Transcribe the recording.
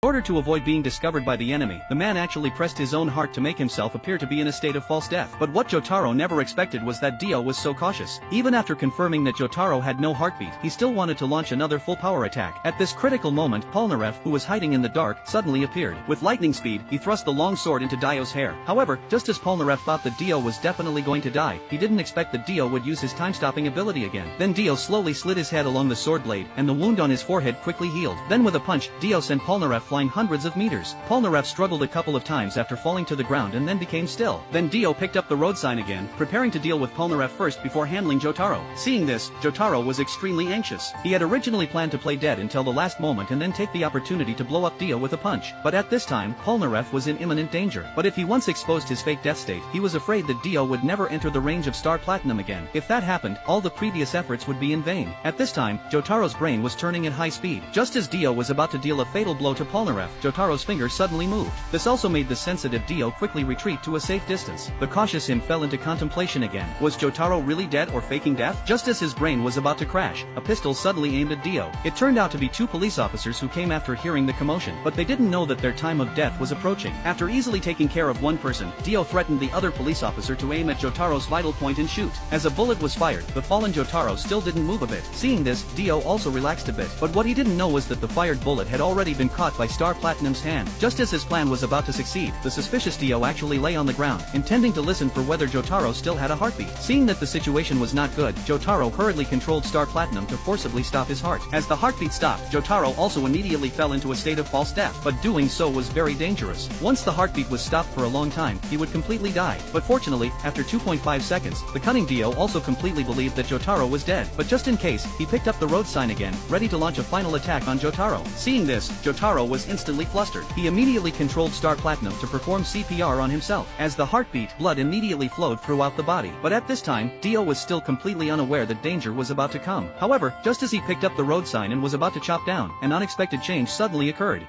In order to avoid being discovered by the enemy, the man actually pressed his own heart to make himself appear to be in a state of false death. But what Jotaro never expected was that Dio was so cautious. Even after confirming that Jotaro had no heartbeat, he still wanted to launch another full power attack. At this critical moment, Polnareff, who was hiding in the dark, suddenly appeared. With lightning speed, he thrust the long sword into Dio's hair. However, just as Polnareff thought that Dio was definitely going to die, he didn't expect that Dio would use his time-stopping ability again. Then Dio slowly slid his head along the sword blade, and the wound on his forehead quickly healed. Then with a punch, Dio sent Polnareff flying hundreds of meters. Polnareff struggled a couple of times after falling to the ground and then became still. Then Dio picked up the road sign again, preparing to deal with Polnareff first before handling Jotaro. Seeing this, Jotaro was extremely anxious. He had originally planned to play dead until the last moment and then take the opportunity to blow up Dio with a punch. But at this time, Polnareff was in imminent danger. But if he once exposed his fake death state, he was afraid that Dio would never enter the range of Star Platinum again. If that happened, all the previous efforts would be in vain. At this time, Jotaro's brain was turning at high speed. Just as Dio was about to deal a fatal blow to Polnareff, Jotaro's finger suddenly moved. This also made the sensitive Dio quickly retreat to a safe distance. The cautious him fell into contemplation again. Was Jotaro really dead or faking death? Just as his brain was about to crash, a pistol suddenly aimed at Dio. It turned out to be two police officers who came after hearing the commotion, but they didn't know that their time of death was approaching. After easily taking care of one person, Dio threatened the other police officer to aim at Jotaro's vital point and shoot. As a bullet was fired, the fallen Jotaro still didn't move a bit. Seeing this, Dio also relaxed a bit, but what he didn't know was that the fired bullet had already been caught by Star Platinum's hand. Just as his plan was about to succeed, the suspicious Dio actually lay on the ground, intending to listen for whether Jotaro still had a heartbeat. Seeing that the situation was not good, Jotaro hurriedly controlled Star Platinum to forcibly stop his heart. As the heartbeat stopped, Jotaro also immediately fell into a state of false death, but doing so was very dangerous. Once the heartbeat was stopped for a long time, he would completely die. But fortunately, after 2.5 seconds, the cunning Dio also completely believed that Jotaro was dead. But just in case, he picked up the road sign again, ready to launch a final attack on Jotaro. Seeing this, Jotaro was instantly flustered. He immediately controlled Star Platinum to perform CPR on himself. As the heartbeat, blood immediately flowed throughout the body. But at this time, Dio was still completely unaware that danger was about to come. However, just as he picked up the road sign and was about to chop down, an unexpected change suddenly occurred.